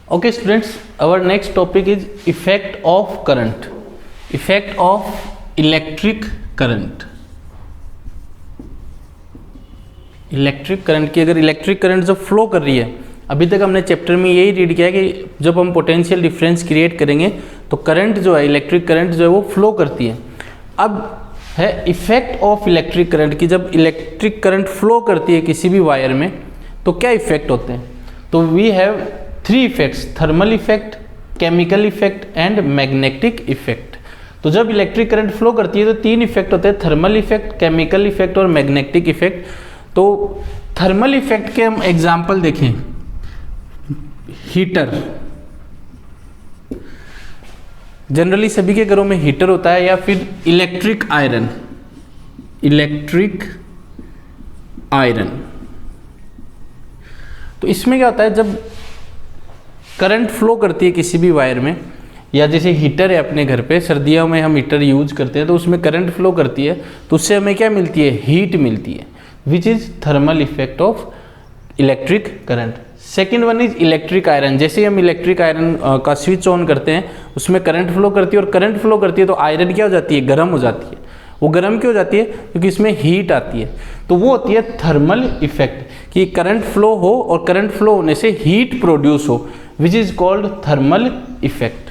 Okay students, our next topic is effect of current, effect of electric current. Electric current की, अगर electric current जब flow कर रही है, अभी तक हमने चैप्टर में यही रीड किया कि जब हम पोटेंशियल डिफरेंस क्रिएट करेंगे तो करंट जो है, इलेक्ट्रिक करंट जो है वो फ्लो करती है। अब है इफेक्ट ऑफ इलेक्ट्रिक करंट की, जब इलेक्ट्रिक करंट फ्लो करती है किसी भी वायर में तो क्या इफेक्ट होते हैं। तो we have three effects, thermal effect, chemical effect and magnetic effect. तो जब इलेक्ट्रिक करंट फ्लो करती है तो तीन इफेक्ट होते हैं, थर्मल इफेक्ट, केमिकल इफेक्ट और मैग्नेटिक इफेक्ट। तो थर्मल इफेक्ट के हम एग्जाम्पल देखें, हीटर, जनरली सभी के घरों में हीटर होता है, या फिर इलेक्ट्रिक आयरन, इलेक्ट्रिक आयरन। तो इसमें क्या होता है, जब करंट फ्लो करती है किसी भी वायर में, या जैसे हीटर है अपने घर पे, सर्दियों में हम हीटर यूज करते हैं तो उसमें करंट फ्लो करती है तो उससे हमें क्या मिलती है, हीट मिलती है, which is thermal effect of electric current. Second one is electric iron. जैसे ही हम इलेक्ट्रिक आयरन का स्विच ऑन करते हैं उसमें करंट फ्लो करती है, और करंट फ्लो करती है तो आयरन क्या हो जाती है, गर्म हो जाती है। वो गर्म क्यों हो जाती है, क्योंकि इसमें हीट आती है। तो वो होती है थर्मल इफेक्ट, कि करंट फ्लो हो और करंट फ्लो होने से हीट प्रोड्यूस हो, which is called thermal effect.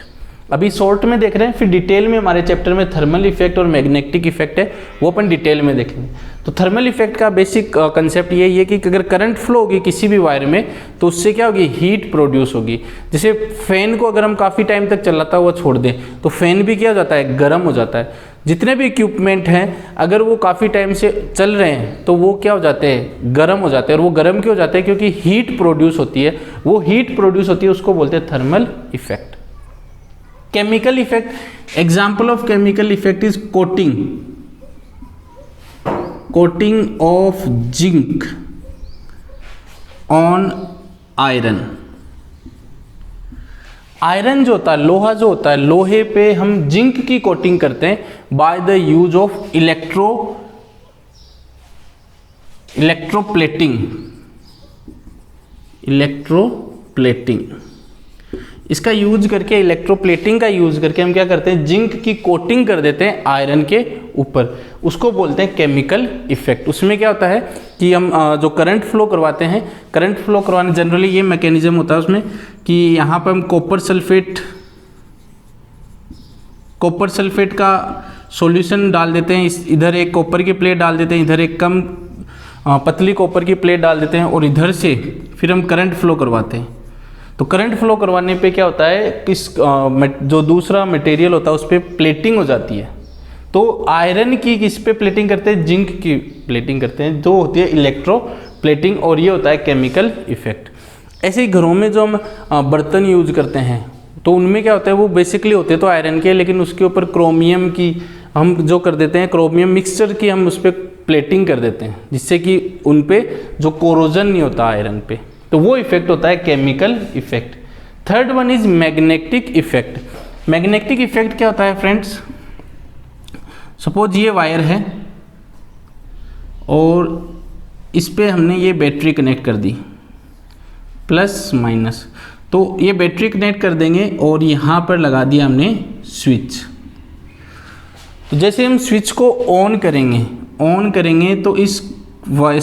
अभी शॉर्ट में देख रहे हैं, फिर डिटेल में हमारे चैप्टर में थर्मल इफेक्ट और मैग्नेटिक इफेक्ट है, वो अपन डिटेल में देखेंगे। तो थर्मल इफेक्ट का बेसिक कंसेप्ट यही है कि अगर करंट फ्लो होगी किसी भी वायर में तो उससे क्या होगी, हीट प्रोड्यूस होगी। जैसे फैन को अगर हम काफ़ी टाइम तक चलाता हुआ छोड़ दें तो फैन भी क्या हो जाता है, गर्म हो जाता है। जितने भी इक्विपमेंट हैं अगर वो काफ़ी टाइम से चल रहे हैं तो वो क्या हो जाते हैं, गर्म हो जाते हैं। और वो गर्म क्यों हो जाते हैं, क्योंकि हीट प्रोड्यूस होती है। वो हीट प्रोड्यूस होती है, उसको बोलते हैं thermal effect. Chemical effect, example of chemical effect is coating, coating of zinc on iron. Iron जो होता है, लोहा जो होता है, लोहे पे हम जिंक की कोटिंग करते हैं bye the use of electroplating, electroplating. इसका यूज करके, इलेक्ट्रोप्लेटिंग का यूज करके हम क्या करते हैं, जिंक की कोटिंग कर देते हैं आयरन के ऊपर, उसको बोलते हैं केमिकल इफेक्ट। उसमें क्या होता है कि हम जो करंट फ्लो करवाते हैं, करंट फ्लो करवाने जनरली ये मैकेनिज्म होता है उसमें कि यहाँ पर हम कॉपर सल्फेट का सॉल्यूशन डाल देते हैं, इधर एक कॉपर की प्लेट डाल देते हैं, इधर एक कम पतली कॉपर की प्लेट डाल देते हैं, और इधर से फिर हम करंट फ्लो करवाते हैं। तो करंट फ्लो करवाने पे क्या होता है, किस जो दूसरा मटेरियल होता है उस पर प्लेटिंग हो जाती है। तो आयरन की किस पे प्लेटिंग करते हैं, जिंक की प्लेटिंग करते हैं, जो होती है इलेक्ट्रो प्लेटिंग, और ये होता है केमिकल इफेक्ट। ऐसे ही घरों में जो हम बर्तन यूज करते हैं तो उनमें क्या होता है, वो बेसिकली होते तो आयरन के, लेकिन उसके ऊपर क्रोमियम की हम जो कर देते हैं, क्रोमियम मिक्सचर की हम उस पर प्लेटिंग कर देते हैं, जिससे कि उन पर जो कोरोजन नहीं होता आयरन पे। तो वो इफेक्ट होता है chemical effect. Third one is magnetic effect. Magnetic effect क्या होता है फ्रेंड्स, सपोज ये वायर है और इस पे हमने ये बैटरी कनेक्ट कर दी, प्लस माइनस। तो ये बैटरी कनेक्ट कर देंगे और यहाँ पर लगा दिया हमने स्विच। तो जैसे हम स्विच को ऑन करेंगे तो इस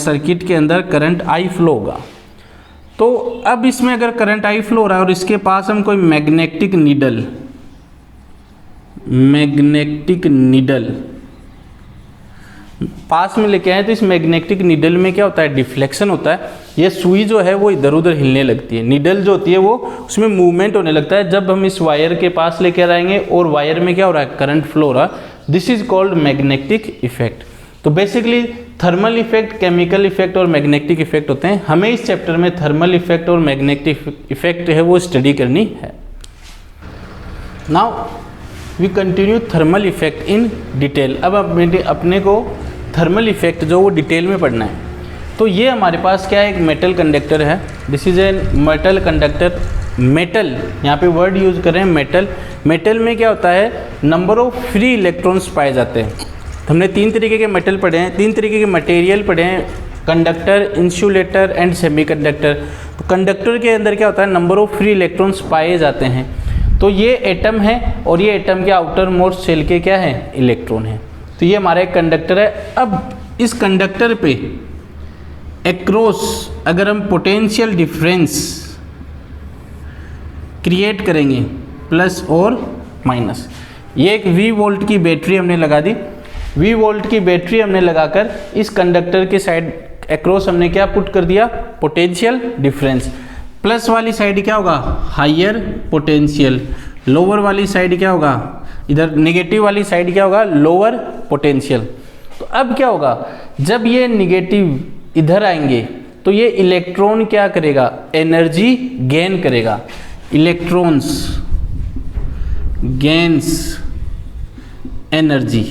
सर्किट के अंदर करंट आई फ्लो होगा। तो अब इसमें अगर करंट आई फ्लो हो रहा है और इसके पास हम कोई मैग्नेटिक नीडल पास में लेके आए, तो इस मैग्नेटिक नीडल में क्या होता है, डिफ्लेक्शन होता है। ये सुई जो है वो इधर उधर हिलने लगती है, नीडल जो होती है वो उसमें मूवमेंट होने लगता है। जब हम इस वायर के पास लेके आएंगे और वायर में क्या हो रहा है, करंट फ्लो हो रहा है, this is called magnetic effect. तो basically thermal effect, chemical effect और मैग्नेटिक इफेक्ट होते हैं। हमें इस चैप्टर में थर्मल इफेक्ट और मैग्नेटिक इफेक्ट है वो स्टडी करनी है। Now we continue thermal effect in detail. अब अपने को थर्मल इफेक्ट जो वो डिटेल में पढ़ना है। तो ये हमारे पास क्या है, एक मेटल कंडक्टर है, this is a metal conductor. Metal यहाँ पे वर्ड यूज कर रहे हैं मेटल। मेटल में क्या होता है, नंबर ऑफ फ्री इलेक्ट्रॉन्स पाए जाते हैं। हमने तीन तरीके के मेटल पढ़े हैं, तीन तरीके के मटेरियल पढ़े हैं, कंडक्टर, इंसुलेटर एंड सेमीकंडक्टर। तो कंडक्टर के अंदर क्या होता है, नंबर ऑफ फ्री इलेक्ट्रॉन्स पाए जाते हैं। तो ये एटम है और ये एटम के आउटर मोस्ट शेल के क्या है, इलेक्ट्रॉन है। तो ये हमारा एक कंडक्टर है। अब इस कंडक्टर पे एक्रॉस अगर हम पोटेंशियल डिफरेंस क्रिएट करेंगे प्लस और माइनस, ये एक V वोल्ट की बैटरी हमने लगा दी। V वोल्ट की बैटरी हमने लगाकर इस कंडक्टर के साइड एक्रॉस हमने क्या पुट कर दिया, पोटेंशियल डिफरेंस। प्लस वाली साइड क्या होगा, हायर पोटेंशियल, लोअर वाली साइड क्या होगा, इधर नेगेटिव वाली साइड क्या होगा, लोअर पोटेंशियल। तो अब क्या होगा, जब ये नेगेटिव इधर आएंगे तो ये इलेक्ट्रॉन क्या करेगा, एनर्जी गेन करेगा। इलेक्ट्रॉन्स गेन्स एनर्जी,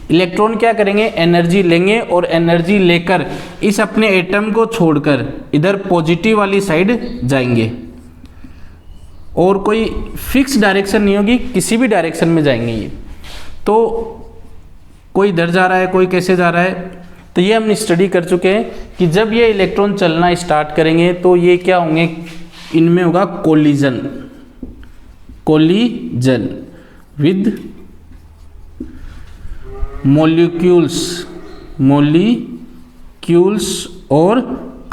इलेक्ट्रॉन क्या करेंगे, एनर्जी लेंगे और एनर्जी लेकर इस अपने एटम को छोड़कर इधर पॉजिटिव वाली साइड जाएंगे और कोई फिक्स डायरेक्शन नहीं होगी, किसी भी डायरेक्शन में जाएंगे ये। तो कोई इधर जा रहा है, कोई कैसे जा रहा है। तो ये हम स्टडी कर चुके हैं कि जब ये इलेक्ट्रॉन चलना स्टार्ट करेंगे तो ये क्या होंगे, इनमें होगा collision, collision with molecules, molecules और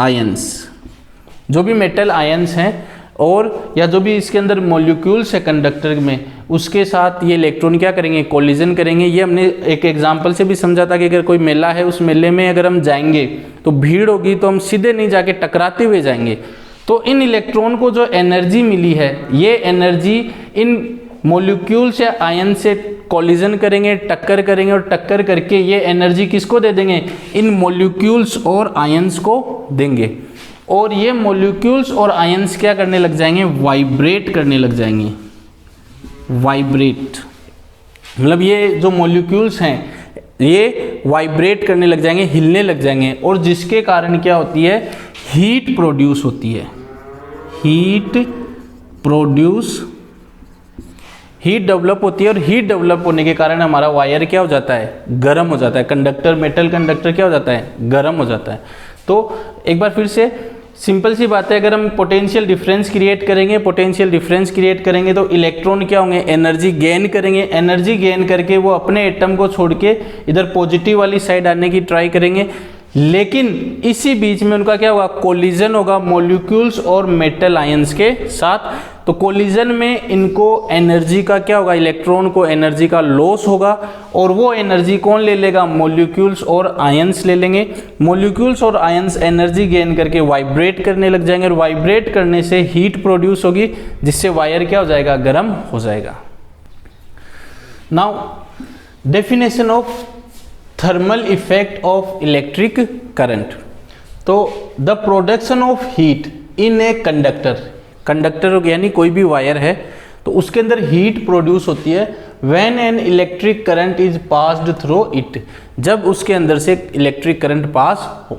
आयंस, जो भी मेटल आयंस हैं और या जो भी इसके अंदर मॉलिक्यूल्स है कंडक्टर में, उसके साथ ये इलेक्ट्रॉन क्या करेंगे, कोलिजन करेंगे। ये हमने एक एग्जांपल से भी समझा था कि अगर कोई मेला है, उस मेले में अगर हम जाएंगे तो भीड़ होगी तो हम सीधे नहीं जाके टकराते हुए जाएंगे। तो इन इलेक्ट्रॉन को जो एनर्जी मिली है, ये एनर्जी इन मॉलिक्यूल्स या आयन से कोलिजन करेंगे, टक्कर करेंगे और टक्कर करके ये एनर्जी किसको दे देंगे, इन मॉलिक्यूल्स और आयंस को देंगे। और ये मॉलिक्यूल्स और आयंस क्या करने लग जाएंगे, वाइब्रेट करने लग जाएंगे। वाइब्रेट मतलब ये जो मॉलिक्यूल्स हैं ये वाइब्रेट करने लग जाएंगे, हिलने लग जाएंगे, और जिसके कारण क्या होती है, हीट प्रोड्यूस होती है। हीट प्रोड्यूस, हीट डेवलप होती है और हीट डेवलप होने के कारण हमारा वायर क्या हो जाता है, गर्म हो जाता है। कंडक्टर, मेटल कंडक्टर क्या हो जाता है, गर्म हो जाता है। तो एक बार फिर से सिंपल सी बात है, अगर हम पोटेंशियल डिफरेंस क्रिएट करेंगे, पोटेंशियल डिफरेंस क्रिएट करेंगे तो इलेक्ट्रॉन क्या होंगे, एनर्जी गेन करेंगे। एनर्जी गेन करके वो अपने एटम को छोड़ के इधर पॉजिटिव वाली साइड आने की ट्राई करेंगे, लेकिन इसी बीच में उनका क्या होगा, कोलिजन होगा मॉलिक्यूल्स और मेटल आयंस के साथ। तो कोलिजन में इनको एनर्जी का क्या होगा, इलेक्ट्रॉन को एनर्जी का लॉस होगा, और वो एनर्जी कौन ले लेगा, मॉलिक्यूल्स और आयंस ले लेंगे। मॉलिक्यूल्स और आयंस एनर्जी गेन करके वाइब्रेट करने लग जाएंगे, और वाइब्रेट करने से हीट प्रोड्यूस होगी, जिससे वायर क्या हो जाएगा, गर्म हो जाएगा। Now definition of thermal effect of electric current. तो the production of heat in a conductor, conductor यानी कोई भी वायर है तो उसके अंदर हीट प्रोड्यूस होती है when an electric current is passed through it, जब उसके अंदर से इलेक्ट्रिक करंट पास हो,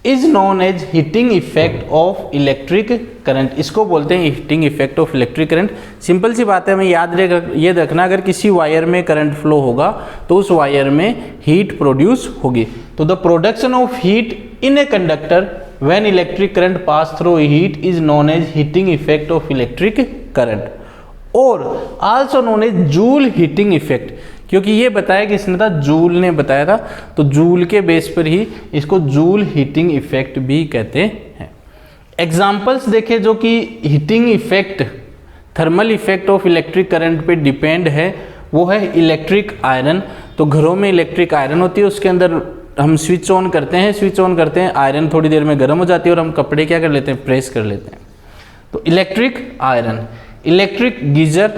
is known as heating effect of electric current. इसको बोलते हैं heating effect of electric current. Simple सी बात है, हमें ये रखना, अगर किसी वायर में करंट फ्लो होगा तो उस वायर में हीट प्रोड्यूस होगी। तो the production of heat in a conductor when electric current pass through heat is known as heating effect of electric current, और also known as Joule heating effect, क्योंकि ये बताया किसने था, जूल ने बताया था। तो जूल के बेस पर ही इसको जूल हीटिंग इफेक्ट भी कहते हैं। एग्जाम्पल्स देखें जो कि heating effect, thermal effect of electric current पे डिपेंड है, वो है इलेक्ट्रिक आयरन। तो घरों में इलेक्ट्रिक आयरन होती है, उसके अंदर हम स्विच ऑन करते हैं, आयरन थोड़ी देर में गर्म हो जाती है और हम कपड़े क्या कर लेते हैं, प्रेस कर लेते हैं। तो electric iron. Electric geyser,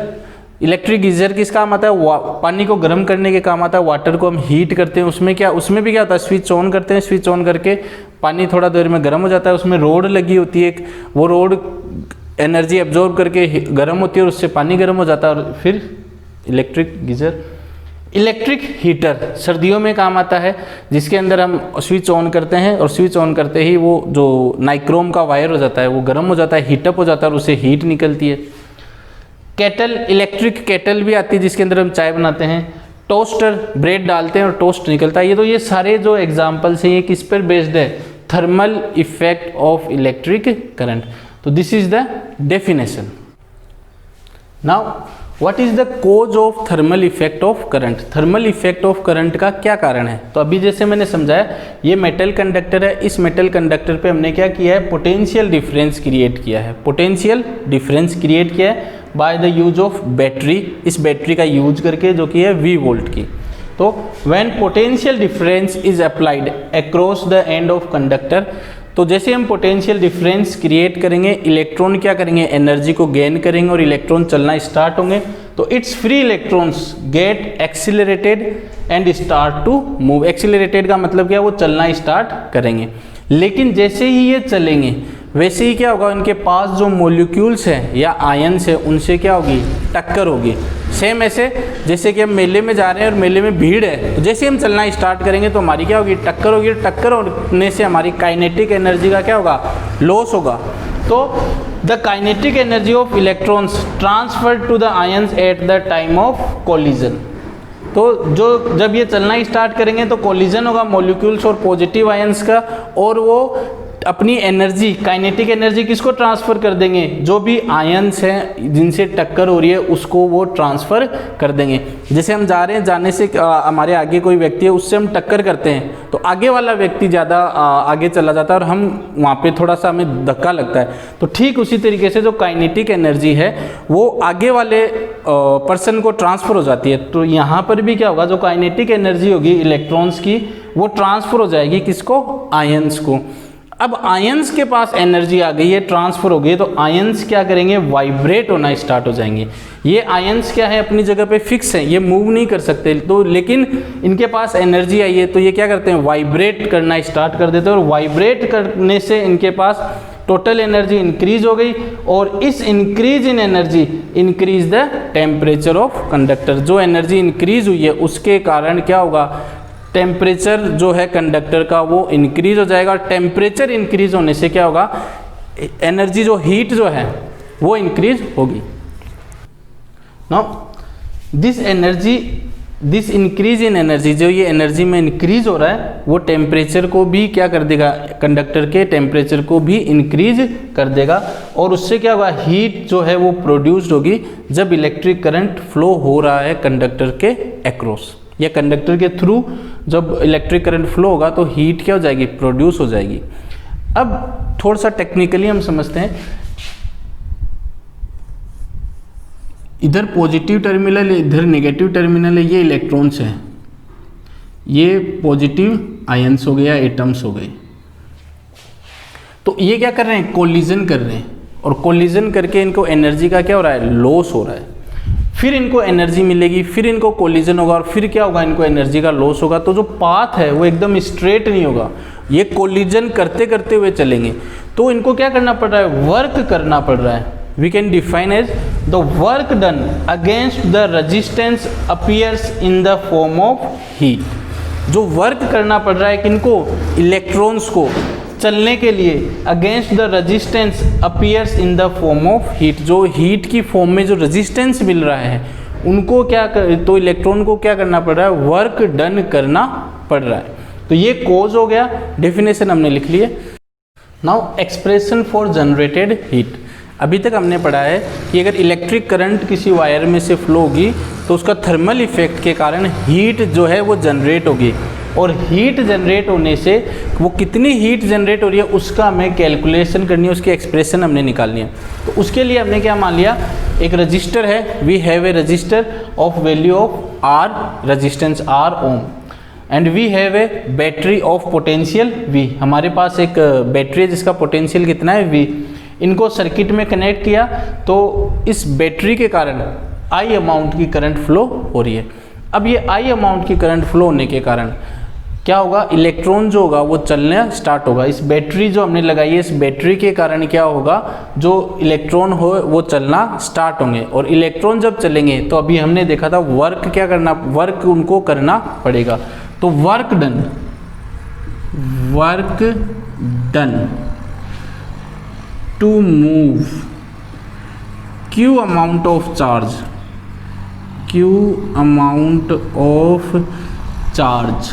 electric geyser किस काम आता है, पानी को गर्म करने के काम आता है। वाटर को हम हीट करते हैं, उसमें भी क्या होता है, स्विच ऑन करते हैं, स्विच ऑन करके पानी थोड़ा देर में गर्म हो जाता है, उसमें रोड लगी होती है एक, वो रोड एनर्जी एब्जॉर्ब करके गर्म होती है और उससे पानी गर्म हो जाता है, और फिर इलेक्ट्रिक गीजर। इलेक्ट्रिक हीटर सर्दियों में काम आता है, जिसके अंदर हम स्विच ऑन करते हैं और स्विच ऑन करते ही वो जो नाइक्रोम का वायर हो जाता है वो गर्म हो जाता है, हीटअप हो जाता है और उससे हीट निकलती है। केटल, इलेक्ट्रिक केटल भी आती है जिसके अंदर हम चाय बनाते हैं। टोस्टर, ब्रेड डालते हैं और टोस्ट निकलता है। ये सारे जो एग्जाम्पल्स हैं ये किस पर बेस्ड है? Thermal effect of electric current. तो this is the definition. Now what is the cause of thermal effect of current? Thermal effect of current का क्या कारण है? तो अभी जैसे मैंने समझाया, ये मेटल कंडक्टर है, इस मेटल कंडक्टर पे हमने क्या किया है? पोटेंशियल डिफरेंस क्रिएट किया है। पोटेंशियल डिफरेंस क्रिएट किया है bye the use of battery, इस बैटरी का यूज करके, जो कि है V वोल्ट की। तो when potential difference is applied across the end of conductor, तो जैसे हम पोटेंशियल डिफरेंस क्रिएट करेंगे, इलेक्ट्रॉन क्या करेंगे? एनर्जी को गेन करेंगे और इलेक्ट्रॉन चलना स्टार्ट होंगे। तो its free electrons get accelerated and start to move. Accelerated का मतलब क्या? वो चलना स्टार्ट करेंगे। लेकिन जैसे ही ये चलेंगे, वैसे ही क्या होगा? इनके पास जो मॉलिक्यूल्स हैं या आयन्स हैं, उनसे क्या होगी? टक्कर होगी। सेम ऐसे जैसे कि हम मेले में जा रहे हैं और मेले में भीड़ है, तो जैसे हम चलना स्टार्ट करेंगे तो हमारी क्या होगी? टक्कर होगी। टक्कर होने से हमारी काइनेटिक एनर्जी का क्या होगा? लॉस होगा। तो the kinetic energy of electrons transfer to the ions at the time of collision. तो जब ये चलना स्टार्ट करेंगे तो कोलिजन होगा मॉलिक्यूल्स और पॉजिटिव आयन्स का, और वो अपनी एनर्जी, काइनेटिक एनर्जी किसको ट्रांसफ़र कर देंगे? जो भी आयन्स हैं जिनसे टक्कर हो रही है उसको वो ट्रांसफ़र कर देंगे। जैसे हम जा रहे हैं, जाने से हमारे आगे कोई व्यक्ति है, उससे हम टक्कर करते हैं तो आगे वाला व्यक्ति ज़्यादा आगे चला जाता है और हम वहाँ पे थोड़ा सा हमें धक्का लगता है। तो ठीक उसी तरीके से जो काइनेटिक एनर्जी है वो आगे वाले पर्सन को ट्रांसफ़र हो जाती है। तो यहाँ पर भी क्या होगा? जो काइनेटिक एनर्जी होगी इलेक्ट्रॉन्स की, वो ट्रांसफ़र हो जाएगी किसको? आयन्स को। अब आयन्स के पास एनर्जी आ गई है, ट्रांसफर हो गई, तो आयन्स क्या करेंगे? वाइब्रेट होना स्टार्ट हो जाएंगे। ये आयन्स क्या है? अपनी जगह पे फिक्स है, ये मूव नहीं कर सकते। तो लेकिन इनके पास एनर्जी आई है तो ये क्या करते हैं? वाइब्रेट करना स्टार्ट कर देते हैं, और वाइब्रेट करने से इनके पास टोटल एनर्जी इंक्रीज हो गई, और इस increase in energy increase the temperature of conductor. जो एनर्जी इंक्रीज हुई है उसके कारण क्या होगा? टेम्परेचर जो है कंडक्टर का वो इंक्रीज हो जाएगा। टेम्परेचर इंक्रीज होने से क्या होगा? एनर्जी जो हीट जो है वो इंक्रीज होगी। Now this increase in energy, जो ये एनर्जी में इंक्रीज हो रहा है वो टेम्परेचर को भी क्या कर देगा? कंडक्टर के टेम्परेचर को भी इंक्रीज कर देगा, और उससे क्या होगा? हीट जो है वो प्रोड्यूस्ड होगी जब इलेक्ट्रिक करंट फ्लो हो रहा है कंडक्टर के अक्रॉस, या कंडक्टर के थ्रू जब इलेक्ट्रिक करंट फ्लो होगा तो हीट क्या हो जाएगी? प्रोड्यूस हो जाएगी। अब थोड़ा सा टेक्निकली हम समझते हैं। इधर पॉजिटिव टर्मिनल, इधर नेगेटिव टर्मिनल है, ये इलेक्ट्रॉन्स हैं, ये पॉजिटिव आयंस हो गए या एटम्स हो गए। तो ये क्या कर रहे हैं? कोलिजन कर रहे हैं, और कोलिजन करके इनको एनर्जी का क्या हो रहा है? लॉस हो रहा है। फिर इनको एनर्जी मिलेगी, फिर इनको कोलिजन होगा, और फिर क्या होगा? इनको एनर्जी का लॉस होगा। तो जो पाथ है वो एकदम स्ट्रेट नहीं होगा, ये कोलिजन करते करते हुए चलेंगे। तो इनको क्या करना पड़ रहा है? वर्क करना पड़ रहा है। We can define as the work done against the resistance appears in the form of heat. जो वर्क करना पड़ रहा है किनको? इलेक्ट्रॉन्स को चलने के लिए against the resistance appears in the form of heat. जो हीट की फॉर्म में जो रेजिस्टेंस मिल रहा है उनको क्या तो इलेक्ट्रॉन को क्या करना पड़ रहा है? वर्क डन करना पड़ रहा है। तो ये कोज हो गया, डेफिनेशन हमने लिख ली है। Now expression for generated heat. अभी तक हमने पढ़ा है कि अगर इलेक्ट्रिक करंट किसी वायर में से फ्लो होगी तो उसका थर्मल इफेक्ट के कारण हीट जो है वो जनरेट होगी, और हीट जनरेट होने से वो कितनी हीट जनरेट हो रही है उसका हमें कैलकुलेशन करनी है, उसकी एक्सप्रेशन हमने निकालनी है। तो उसके लिए हमने क्या मान लिया? एक रजिस्टर है, we have a register of value of R, resistance R ohm, and we have a battery of potential V. हमारे पास एक बैटरी है जिसका पोटेंशियल कितना है? वी। इनको सर्किट में कनेक्ट किया तो इस बैटरी के कारण आई अमाउंट की करंट फ्लो हो रही है। अब ये आई अमाउंट की करंट फ्लो होने के कारण क्या होगा? इलेक्ट्रॉन जो होगा वो चलना स्टार्ट होगा। इस बैटरी जो हमने लगाई है, इस बैटरी के कारण क्या होगा? जो इलेक्ट्रॉन हो वो चलना स्टार्ट होंगे, और इलेक्ट्रॉन जब चलेंगे तो अभी हमने देखा था वर्क क्या करना? वर्क उनको करना पड़ेगा। तो work done to move Q amount of charge, Q amount of charge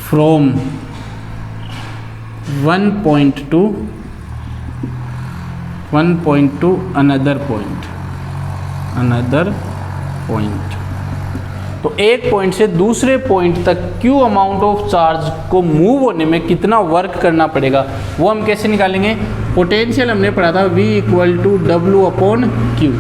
from one point to another point। तो एक पॉइंट से दूसरे पॉइंट तक Q अमाउंट ऑफ चार्ज को मूव होने में कितना वर्क करना पड़ेगा, वो हम कैसे निकालेंगे। पोटेंशियल हमने पढ़ा था V equal to W upon Q,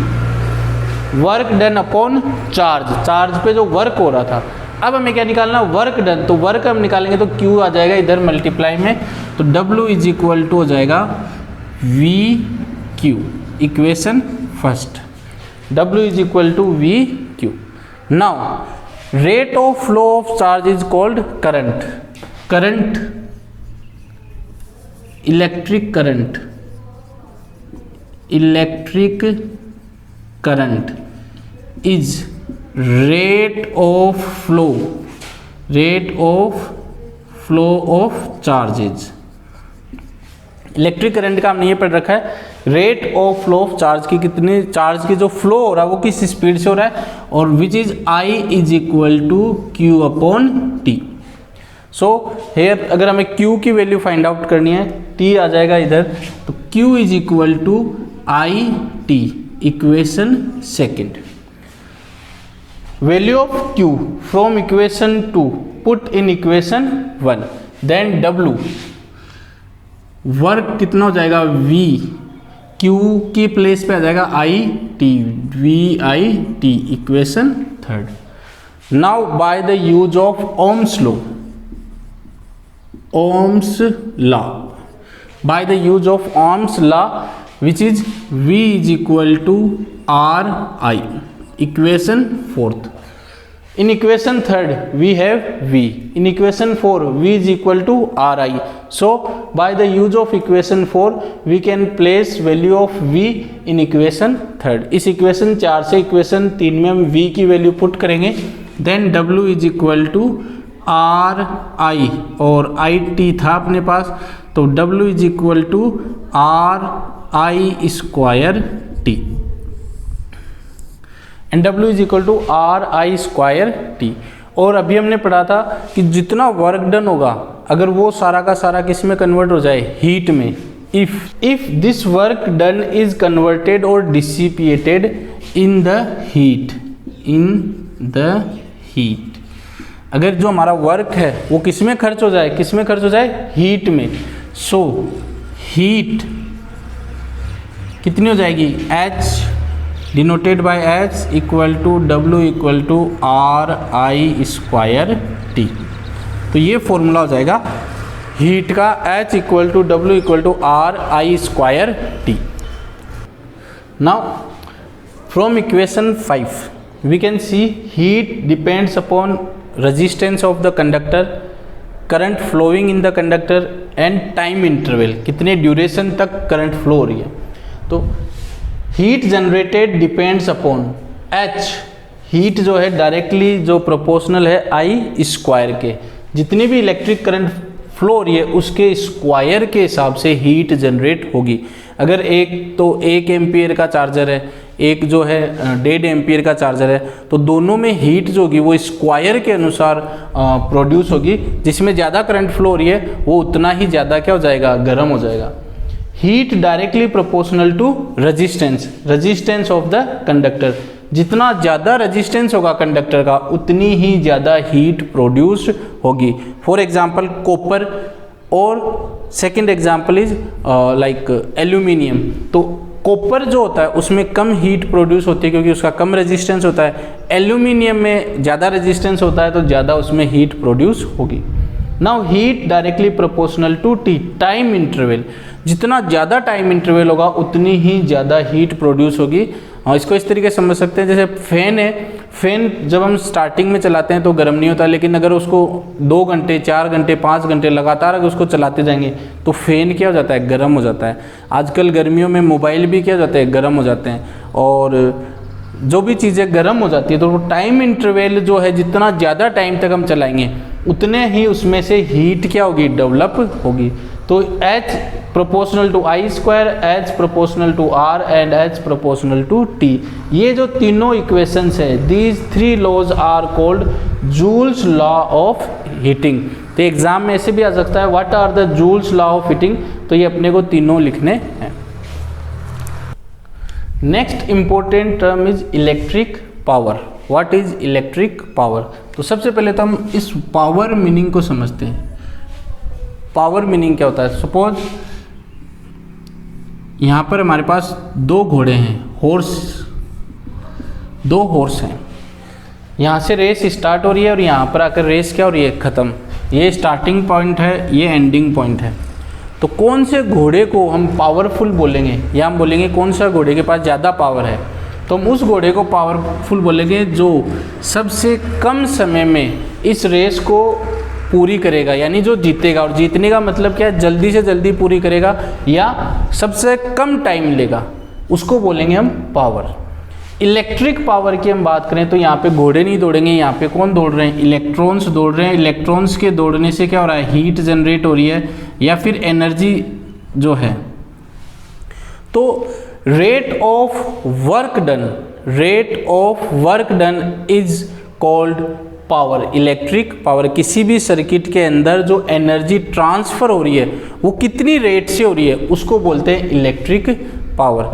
work done upon charge पे जो वर्क हो रहा था। अब हमें क्या निकालना, वर्क डन। तो वर्क हम निकालेंगे तो Q आ जाएगा इधर मल्टीप्लाई में, तो W इज इक्वल टू हो जाएगा V Q, equation first. W is equal to V Q। Now, rate of flow of charge is called current. Electric current is rate of flow of charges। Electric current का हमने ये पढ़ रखा है, rate of flow of charge की, कितने charge की जो फ्लो हो रहा है वो किस स्पीड से हो रहा है, और which is I is equal to Q upon T। So here अगर हमें Q की वैल्यू फाइंड आउट करनी है, T आ जाएगा इधर, तो Q is equal to I T, equation second. Value of Q from equation 2 put in equation 1, then W work कितना हो जाएगा, V Q की प्लेस पे आ जाएगा I T, V I T, equation third. Now by the use of ohm's law which is V is equal to R I, equation fourth. In equation third we have V, in equation 4 V is equal to RI, so by the use of equation 4 we can place value of V in equation third। इस equation 4 से equation 3 में हम V की value put करेंगे, then W is equal to RI और IT था अपने पास, तो W is equal to RI square T and W is equal to RI square T। और अभी हमने पढ़ा था कि जितना वर्क डन होगा अगर वो सारा का सारा किस में कन्वर्ट हो जाए, हीट में, if this work done is converted और डिसिपिएटेड इन द हीट, अगर जो हमारा वर्क है वो किस में खर्च हो जाए, हीट में। सो हीट कितनी हो जाएगी, H denoted by H equal to W equal to RI square T। तो ये फॉर्मूला हो जाएगा हीट का, H equal to W equal to RI square T। Now from equation 5 we can see heat depends upon resistance of the conductor, current flowing in the conductor and time interval, कितने duration तक current flow हो रही है। तो heat generated depends upon H, heat जो है directly जो proportional है I स्क्वायर के, जितनी भी इलेक्ट्रिक करंट फ्लो हो रही है उसके स्क्वायर के हिसाब से हीट जनरेट होगी। अगर एक तो 1 एम्पियर का चार्जर है, एक जो है 1.5 एम्पियर का चार्जर है, तो दोनों में हीट जो होगी वो स्क्वायर के अनुसार प्रोड्यूस होगी। जिसमें ज़्यादा करंट फ्लो हो रही है वो उतना ही ज़्यादा क्या हो जाएगा, गर्म हो जाएगा। Heat directly proportional to resistance of the conductor, जितना ज़्यादा रेजिस्टेंस होगा कंडक्टर का उतनी ही ज़्यादा हीट प्रोड्यूस होगी। फॉर एग्जांपल कॉपर, और second example is like aluminium. तो कॉपर जो होता है उसमें कम हीट प्रोड्यूस होती है क्योंकि उसका कम रेजिस्टेंस होता है, एल्यूमिनियम में ज़्यादा रेजिस्टेंस होता है तो ज़्यादा उसमें हीट प्रोड्यूस होगी। Now heat directly proportional to T, time interval, जितना ज़्यादा टाइम इंटरवल होगा उतनी ही ज़्यादा हीट प्रोड्यूस होगी। और इसको इस तरीके से समझ सकते हैं, जैसे फैन है, फैन जब हम स्टार्टिंग में चलाते हैं तो गर्म नहीं होता, लेकिन अगर उसको 2 घंटे 4 घंटे 5 घंटे लगातार अगर उसको चलाते जाएंगे तो फैन क्या हो जाता है, गर्म हो जाता है। आजकल गर्मियों में मोबाइल भी क्या हो जाते हैं, गर्म हो जाते हैं, और जो भी चीज़ें गर्म हो जाती है तो वो टाइम इंटरवल जो है जितना ज़्यादा टाइम तक हम चलाएंगे उतने ही उसमें से हीट क्या होगी, डेवलप होगी। तो तो H proportional to I square, H proportional to R and H proportional to T। ये जो तीनों इक्वेशंस है, these three laws are called Joule's law of heating. तो एग्जाम में ऐसे भी आ सकता है, what are the Joule's law of heating, तो ये अपने को तीनों लिखने हैं। Next important term is electric power. What is electric power? तो सबसे पहले तो हम इस पावर मीनिंग को समझते हैं। पावर मीनिंग क्या होता है? सपोज यहाँ पर हमारे पास दो घोड़े हैं, दो हॉर्स हैं। यहाँ से रेस स्टार्ट हो रही है और यहाँ पर आकर रेस क्या हो रही है? ख़त्म। ये स्टार्टिंग पॉइंट है, ये एंडिंग पॉइंट है। तो कौन से घोड़े को हम पावरफुल बोलेंगे, या हम बोलेंगे कौन सा घोड़े के पास ज़्यादा पावर है? तो हम उस घोड़े को पावरफुल बोलेंगे जो सबसे कम समय में इस रेस को पूरी करेगा, यानी जो जीतेगा। और जीतने का मतलब क्या है? जल्दी से जल्दी पूरी करेगा या सबसे कम टाइम लेगा, उसको बोलेंगे हम पावर। इलेक्ट्रिक पावर की हम बात करें तो यहाँ पे घोड़े नहीं दौड़ेंगे, यहाँ पे कौन दौड़ रहे हैं? इलेक्ट्रॉन्स दौड़ रहे हैं। इलेक्ट्रॉन्स के दौड़ने से क्या हो रहा है? हीट जनरेट हो रही है या फिर एनर्जी जो है। तो rate of work done is called power. Electric power, किसी भी सर्किट के अंदर जो एनर्जी ट्रांसफर हो रही है वो कितनी रेट से हो रही है, उसको बोलते हैं electric power.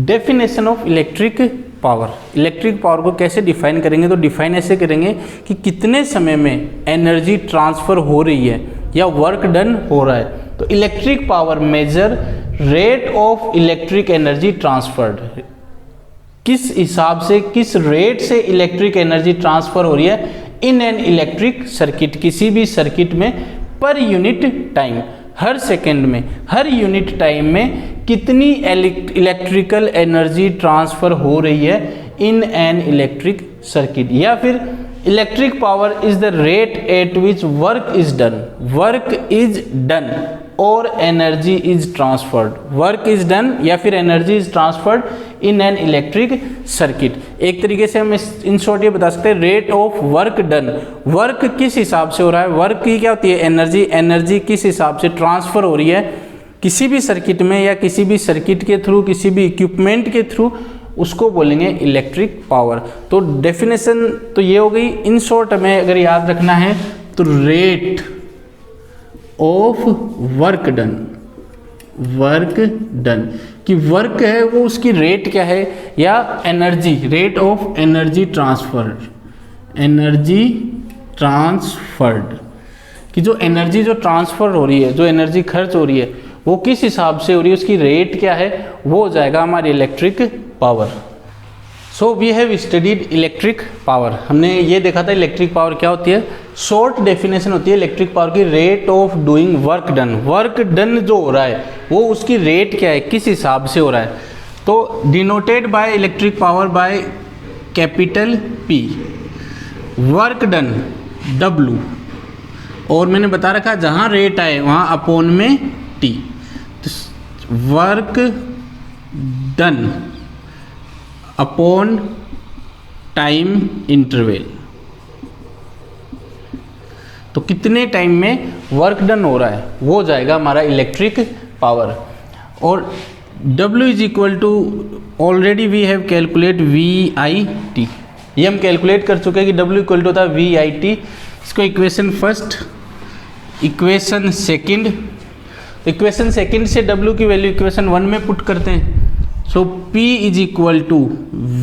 Definition of electric power. Electric power को कैसे डिफाइन करेंगे? तो डिफाइन ऐसे करेंगे कि कितने समय में एनर्जी ट्रांसफर हो रही है या वर्क डन हो रहा है। तो electric power measure rate of electric energy transferred, किस हिसाब से, किस रेट से इलेक्ट्रिक एनर्जी ट्रांसफर हो रही है इन एन इलेक्ट्रिक सर्किट, किसी भी सर्किट में, पर यूनिट टाइम, हर सेकेंड में, हर यूनिट टाइम में कितनी इलेक्ट्रिकल एनर्जी ट्रांसफर हो रही है इन एन इलेक्ट्रिक सर्किट। या फिर electric power is the rate at which work is done और energy is transferred. Work is done या फिर energy is transferred in an electric circuit. एक तरीके से हम इन शॉर्ट ये बता सकते हैं, rate of work done, work किस हिसाब से हो रहा है, वर्क की क्या होती है? एनर्जी। एनर्जी किस हिसाब से ट्रांसफर हो रही है किसी भी सर्किट में या किसी भी सर्किट के थ्रू, किसी भी इक्विपमेंट के थ्रू, उसको बोलेंगे इलेक्ट्रिक पावर। तो डेफिनेशन तो ये हो गई। इन शॉर्ट हमें अगर याद रखना है तो रेट ऑफ वर्क डन कि वर्क है वो उसकी रेट क्या है, या energy, rate of energy transferred कि जो एनर्जी जो ट्रांसफर हो रही है, जो एनर्जी खर्च हो रही है वो किस हिसाब से हो रही है, उसकी रेट क्या है, वो हो जाएगा हमारी electric power. So we have studied electric power. हमने ये देखा था इलेक्ट्रिक पावर क्या होती है। शॉर्ट डेफिनेशन होती है इलेक्ट्रिक पावर की, rate of doing work done. Work done जो हो रहा है वो उसकी रेट क्या है, किस हिसाब से हो रहा है। तो denoted by electric power by capital P, work done W, और मैंने बता रखा जहाँ रेट आए वहाँ अपॉन में T। तो work done upon time interval, तो कितने टाइम में वर्क डन हो रहा है वो हो जाएगा हमारा इलेक्ट्रिक पावर। और W is equal to, already we have calculate VIT, ये हम कैलकुलेट कर चुके हैं कि W इक्वल टू था VIT। इसको equation first, equation second, equation second से W की वैल्यू इक्वेशन 1 में पुट करते हैं। So P is equal to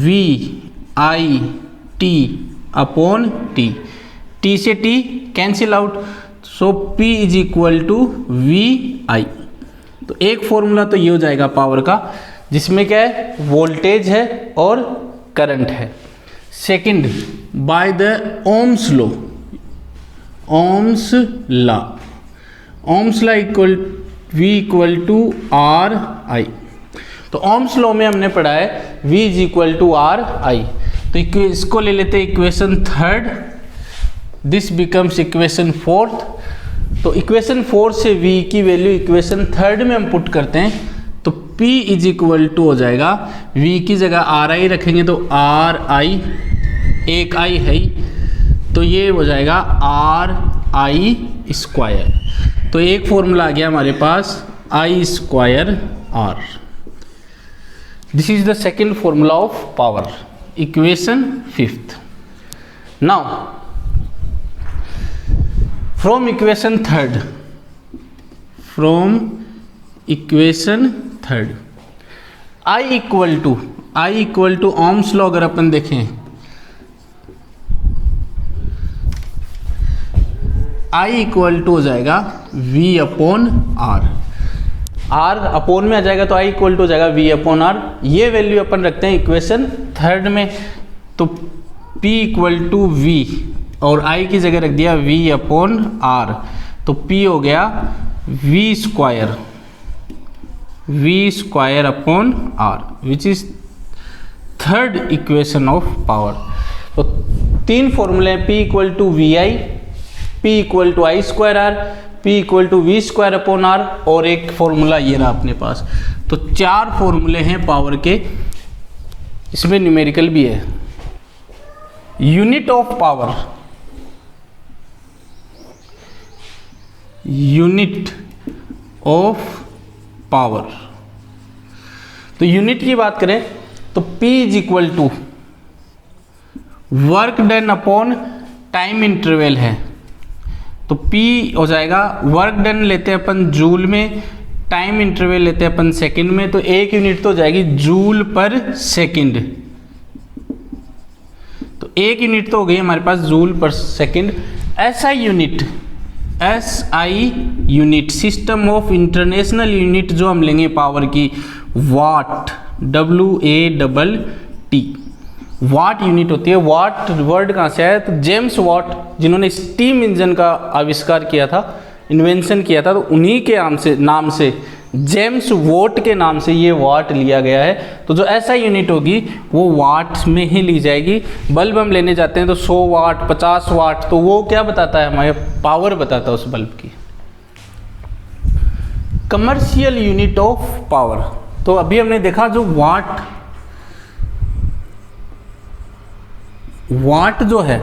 VIT upon T, T से T cancel out, so P is equal to VI। तो एक फॉर्मूला तो ये हो जाएगा पावर का, जिसमें क्या है, वोल्टेज है और करंट है। Second, by the ohm's law, ohm's law equal V equal to RI। तो ओम्स लॉ में हमने पढ़ा है V is equal to RI। तो इसको ले लेते हैं equation third, this becomes equation fourth. तो इक्वेशन फोर्थ से V की वैल्यू इक्वेशन थर्ड में हम पुट करते हैं, तो P इज इक्वल टू हो जाएगा, V की जगह RI रखेंगे तो RI, एक I है ही, तो ये हो जाएगा RI स्क्वायर। तो एक फॉर्मूला आ गया हमारे पास I square R। This is the second formula of power, equation 5th। Now from equation 3rd, I equal to ohms law अगर अपन देखें, I इक्वल टू हो जाएगा V upon R। R upon में आ जाएगा तो I इक्वल टू हो जाएगा V अपॉन R। ये वैल्यू अपन रखते हैं इक्वेशन 3rd में, तो P इक्वल टू V और I की जगह रख दिया V अपॉन R, तो P हो गया V square upon R, which is 3rd equation of power. तो 3 फॉर्मूले, P equal to VI, P equal to I square R, P equal to V square upon R, और एक formula ये रहा अपने पास। तो 4 फॉर्मूले हैं पावर के, इसमें न्यूमेरिकल भी है। Unit of power, unit of power, तो यूनिट की बात करें तो P is equal to work done upon time interval है, तो P हो जाएगा, वर्क डन लेते हैं अपन जूल में, टाइम इंटरवल लेते हैं अपन सेकंड में, तो एक यूनिट तो हो जाएगी जूल पर सेकंड। तो एक यूनिट तो हो गई हमारे पास joule per second. SI unit, system of international unit जो हम लेंगे पावर की, वाट, WATT, वाट यूनिट होती है। वाट वर्ड कहाँ से आया? तो जेम्स वाट, जिन्होंने स्टीम इंजन का आविष्कार किया था, इन्वेंशन किया था, तो उन्हीं के नाम से जेम्स वॉट के नाम से ये वाट लिया गया है। तो जो ऐसा यूनिट होगी वो वाट में ही ली जाएगी। बल्ब हम लेने जाते हैं तो 100 वाट, 50 वाट, तो वो क्या बताता है? हमारे पावर बताता है उस बल्ब की। कमर्शियल यूनिट ऑफ पावर, तो अभी हमने देखा जो वाट जो है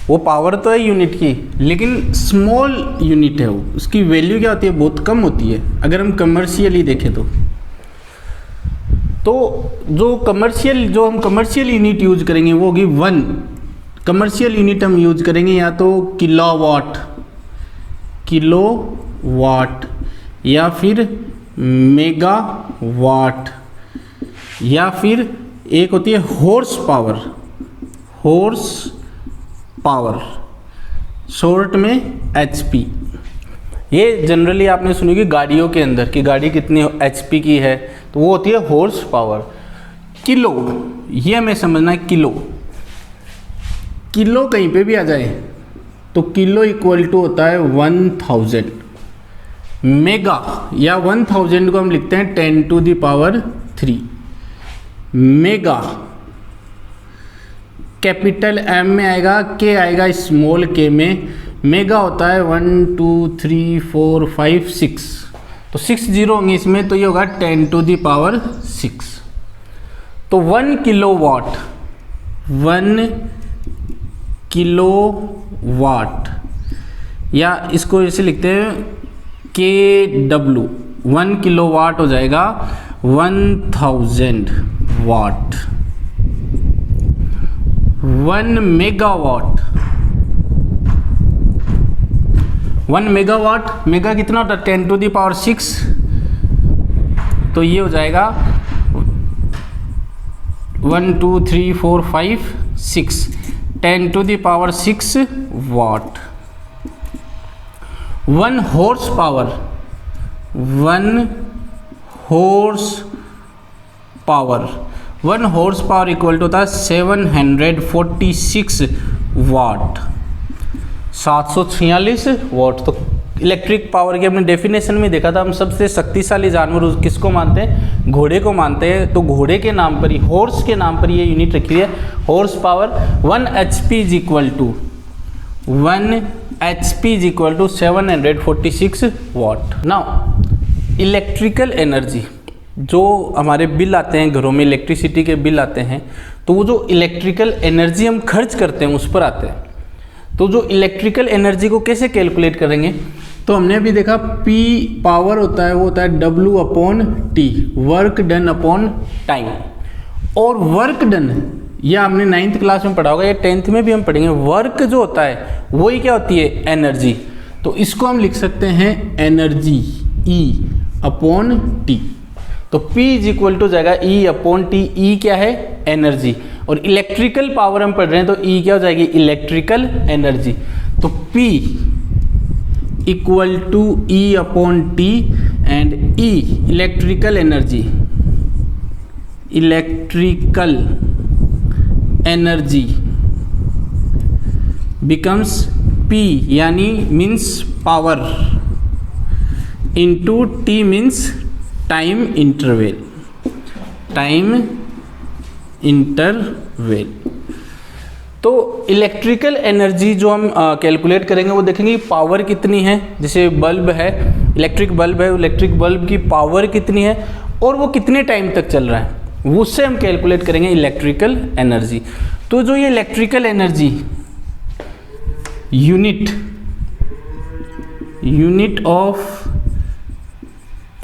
वो पावर तो है यूनिट की, लेकिन स्मॉल यूनिट है वो, उसकी वैल्यू क्या होती है? बहुत कम होती है अगर हम कमर्शियली देखें तो जो हम कमर्शियल यूनिट यूज करेंगे वो होगी 1 कमर्शियल यूनिट हम यूज करेंगे, या तो किलोवाट या फिर मेगावाट, या फिर एक होती है हॉर्स पावर, शॉर्ट में HP। ये जनरली आपने सुनी कि गाड़ियों के अंदर कि गाड़ी कितनी HP की है, तो वो होती है हॉर्स पावर। किलो, ये हमें समझना है, किलो कहीं पे भी आ जाए तो किलो इक्वल टू होता है 1000। मेगा या 1000 को हम लिखते हैं 10⁻³ मेगा, कैपिटल M में आएगा, K आएगा स्मॉल k में। मेगा होता है 1 2 3 4 5 6, तो 6 जीरो होंगे इसमें, तो ये होगा 10⁻⁶। तो 1 किलोवाट, या इसको ऐसे लिखते हैं KW, 1 किलोवाट हो जाएगा 1000 वाट। 1 मेगावाट, मेगा कितना होता है? 10⁻⁶, तो ये हो जाएगा 1 2 3 4 5 6, 10⁻⁶ watt. 1 horse power equal to होता है 746 वाट, 746 वाट। तो इलेक्ट्रिक पावर की हमने डेफिनेशन में देखा था, हम सबसे शक्तिशाली जानवर किसको मानते हैं? घोड़े को मानते हैं। तो घोड़े के नाम पर ही, हॉर्स के नाम पर ये यूनिट रखी है, horse power. 1 HP is equal to 746 watt. Now electrical energy, जो हमारे बिल आते हैं घरों में, इलेक्ट्रिसिटी के बिल आते हैं, तो वो जो इलेक्ट्रिकल एनर्जी हम खर्च करते हैं उस पर आते हैं। तो जो इलेक्ट्रिकल एनर्जी को कैसे कैलकुलेट करेंगे? तो हमने अभी देखा P पावर होता है वो होता है W/T, work done upon time. और वर्क डन ये आपने 9th क्लास में पढ़ा होगा, या 10th में भी हम पढ़ेंगे। वर्क जो होता है वही क्या होती है, एनर्जी। तो इसको हम लिख सकते हैं एनर्जी E/T। तो P इज इक्वल टू जाएगा E/T। E क्या है, एनर्जी। और इलेक्ट्रिकल पावर हम पढ़ रहे हैं तो E क्या हो जाएगी, इलेक्ट्रिकल एनर्जी। तो P equal to E/T and E electrical energy, electrical energy becomes P यानी means power into T means time interval, time interval. तो इलेक्ट्रिकल एनर्जी जो हम कैलकुलेट करेंगे वो देखेंगे पावर कितनी है। जैसे बल्ब है, इलेक्ट्रिक बल्ब है, इलेक्ट्रिक बल्ब की पावर कितनी है और वो कितने टाइम तक चल रहा है, उससे हम कैलकुलेट करेंगे इलेक्ट्रिकल एनर्जी। तो जो ये electrical energy unit of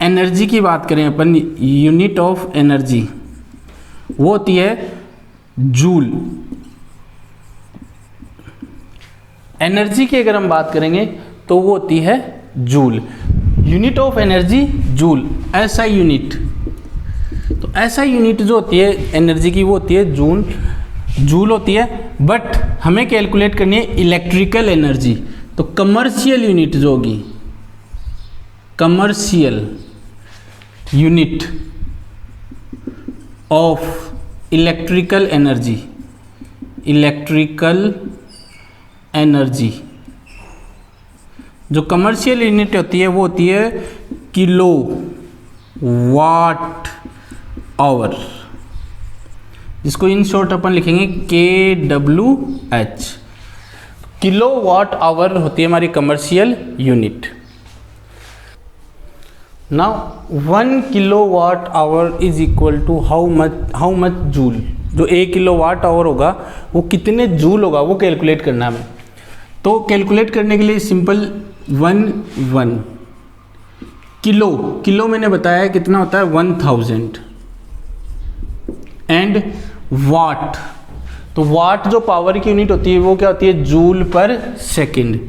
energy की बात करें अपन, यूनिट ऑफ एनर्जी वो होती है जूल। एनर्जी की अगर हम बात करेंगे तो वो होती है joule. Unit of energy joule, ऐसा यूनिट। तो ऐसा यूनिट जो होती है एनर्जी की वो होती है जूल होती है। बट हमें कैलकुलेट करनी है इलेक्ट्रिकल एनर्जी। तो कमर्शियल यूनिट जो होगी, commercial unit of electrical energy, electrical energy जो कमर्शियल यूनिट होती है वो होती है किलो वाट आवर, जिसको इन शॉर्ट अपन लिखेंगे KWH। किलो वाट आवर होती है हमारी commercial unit. Now 1 kilo watt hour is equal to how much joule. जो 1 किलो वाट आवर होगा वो कितने जूल होगा वो कैलकुलेट करना है हमें। तो कैलकुलेट करने के लिए सिंपल 1 किलो मैंने बताया कितना होता है 1000 एंड वाट। तो वाट जो पावर की यूनिट होती है वो क्या होती है, जूल पर सेकंड।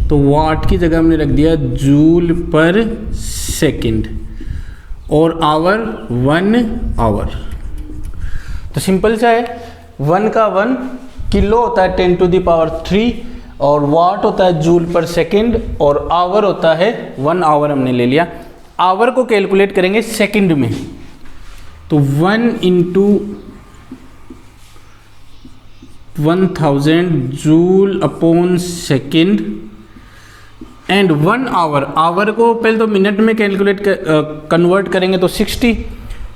तो वाट की जगह हमने रख दिया जूल पर सेकंड और आवर 1 आवर। तो सिंपल सा है, 1 का 1 किलो होता है 10⁻³ और वाट होता है जूल पर सेकंड और आवर होता है 1 आवर हमने ले लिया। आवर को कैलकुलेट करेंगे सेकंड में। तो 1 × 1000 joule upon second and 1 hour. Hour को पहले तो मिनट में कैलकुलेट कन्वर्ट करेंगे तो 60,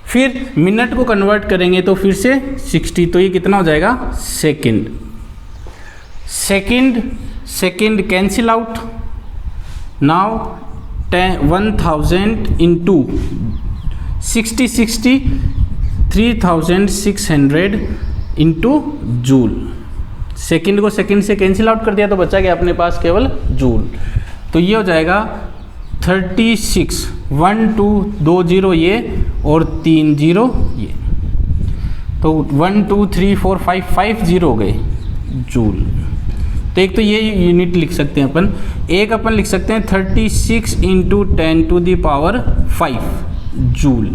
फिर मिनट को कन्वर्ट करेंगे तो फिर से 60। तो ये कितना हो जाएगा, second cancel out. Now 1000 × 60 3600 into joule. Second को सेकंड से कैंसिल आउट कर दिया तो बचा गया अपने पास केवल जूल। तो ये हो जाएगा 36, 1 2 2 0 ये और 3 0 ये। तो 1 2 3 4 5 0 हो गए जूल। तो एक तो ये यूनिट लिख सकते हैं अपन। एक अपन लिख सकते हैं 36 × 10⁵ जूल।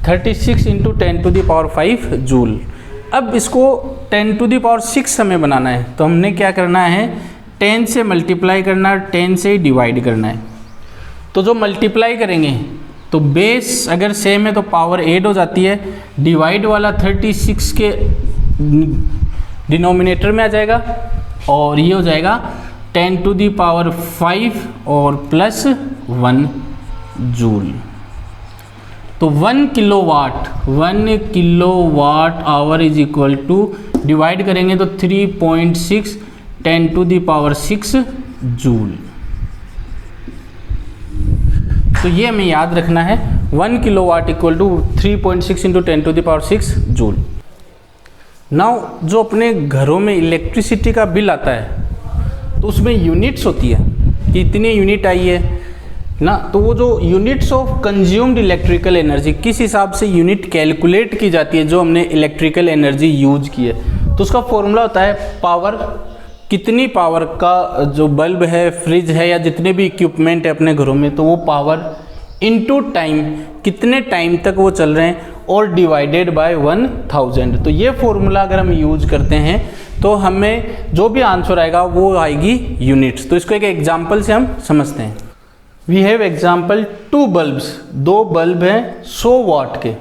36 × 10⁵ जूल। अब इसको 10⁶ हमें बनाना है तो हमने क्या करना है, 10 से मल्टीप्लाई करना है, 10 से डिवाइड करना है। तो जो मल्टीप्लाई करेंगे तो बेस अगर सेम है तो पावर ऐड हो जाती है। डिवाइड वाला 36 के डिनोमिनेटर में आ जाएगा और ये हो जाएगा 10⁵ और प्लस 1 जूल। तो 1 kilowatt hour is equal to, divide करेंगे तो 3.6 10⁶ जूल। तो ये हमें याद रखना है, 1 kilowatt equal to 3.6 × 10⁶ joule. Now जो अपने घरों में इलेक्ट्रिसिटी का बिल आता है तो उसमें यूनिट्स होती है कि इतनी यूनिट आई है ना, तो वो जो units of consumed electrical energy, किस हिसाब से यूनिट कैलकुलेट की जाती है जो हमने इलेक्ट्रिकल एनर्जी यूज की है, तो उसका फॉर्मूला होता है पावर। कितनी पावर का जो बल्ब है, फ्रिज है या जितने भी इक्विपमेंट है अपने घरों में, तो वो पावर इनटू टाइम, कितने टाइम तक वो चल रहे हैं, और डिवाइडेड बाय 1000। तो ये फॉर्मूला अगर हम यूज करते हैं तो हमें जो भी आंसर आएगा वो आएगी यूनिट्स। तो इसको एक एग्जांपल से हम समझते हैं। We have example 2 bulbs, 2 bulb हैं 100 वाट के,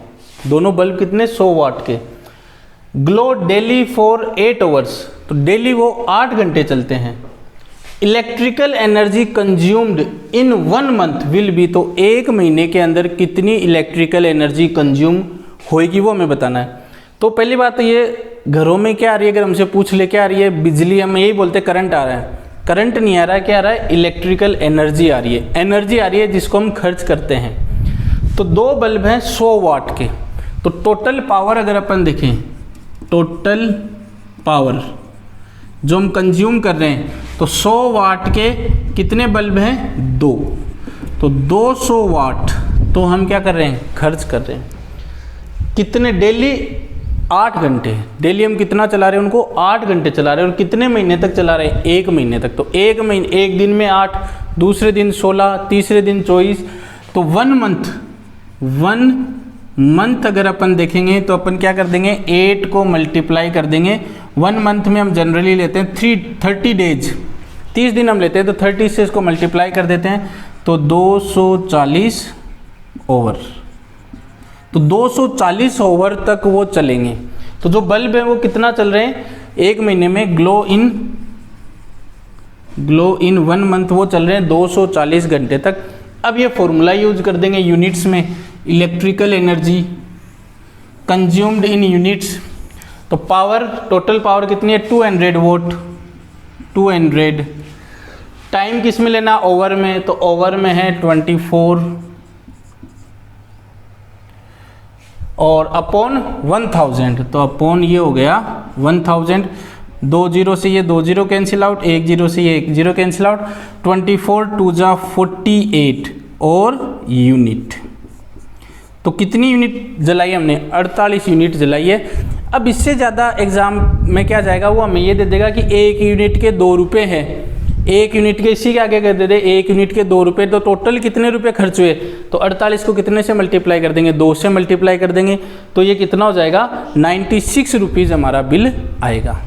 दोनों बल्ब कितने 100 वाट के, ग्लो डेली फॉर 8 आवर्स, तो डेली वो 8 घंटे चलते हैं। Electrical energy consumed in 1 month will be, तो 1 महीने के अंदर कितनी इलेक्ट्रिकल एनर्जी कंज्यूम होएगी वो हमें बताना है। तो पहली बात तो ये घरों में क्या आ रही है, अगर हमसे पूछ ले क्या आ रही है, बिजली, हम यही बोलते हैं करंट आ रहा है, करंट नहीं आ रहा है, क्या आ रहा है, इलेक्ट्रिकल एनर्जी आ रही है, एनर्जी आ रही है जिसको हम खर्च करते हैं। तो 2 बल्ब हैं 100 वाट के, तो टोटल पावर अगर अपन देखें, टोटल पावर जो हम कंज्यूम कर रहे हैं, तो 100 वाट के कितने बल्ब हैं 2, तो 200 वाट तो हम क्या कर रहे हैं, खर्च कर रहे हैं। कितने, डेली 8 घंटे, डेली हम कितना चला रहे हैं उनको, 8 घंटे चला रहे हैं, और कितने महीने तक चला रहे हैं, 1 महीने तक। तो 1 महीने, एक दिन में 8, दूसरे दिन 16, तीसरे दिन 24, तो 1 मंथ अगर अपन देखेंगे तो अपन क्या कर देंगे, 8 को मल्टीप्लाई कर देंगे। 1 मंथ में हम जनरली लेते हैं 30 डेज, 30 दिन हम लेते हैं, तो 30 से इसको मल्टीप्लाई कर देते हैं, तो 240 ओवर, तो 240 ओवर तक वो चलेंगे। तो जो बल्ब है वो कितना चल रहे हैं, 1 महीने में ग्लो इन 1 मंथ वो चल रहे हैं 240 घंटे तक। अब ये फॉर्मूला यूज कर देंगे यूनिट्स में, electrical energy consumed in units, तो पावर, टोटल पावर कितनी है 200 वोट, 200। टाइम किस में लेना, ओवर में, तो ओवर में है 24, और अपॉन 1000, तो अपॉन ये हो गया 1000, 2 0 से ये 2 0 कैंसिल आउट, 1 0 से ये 1 0 कैंसिल आउट, 24 2 जा 48 और यूनिट। तो कितनी यूनिट जलाई हमने, 48 यूनिट जलाई है। अब इससे ज़्यादा एग्जाम में क्या जाएगा, वो हमें ये दे देगा कि 1 यूनिट के 2 रुपये है, 1 यूनिट के, इसी के आगे कर दे दे 1 यूनिट के 2 रुपये, तो टोटल कितने रुपए खर्च हुए, तो 48 को कितने से मल्टीप्लाई कर देंगे, 2 से मल्टीप्लाई कर देंगे, तो ये कितना हो जाएगा 96 रुपीज़ हमारा बिल आएगा।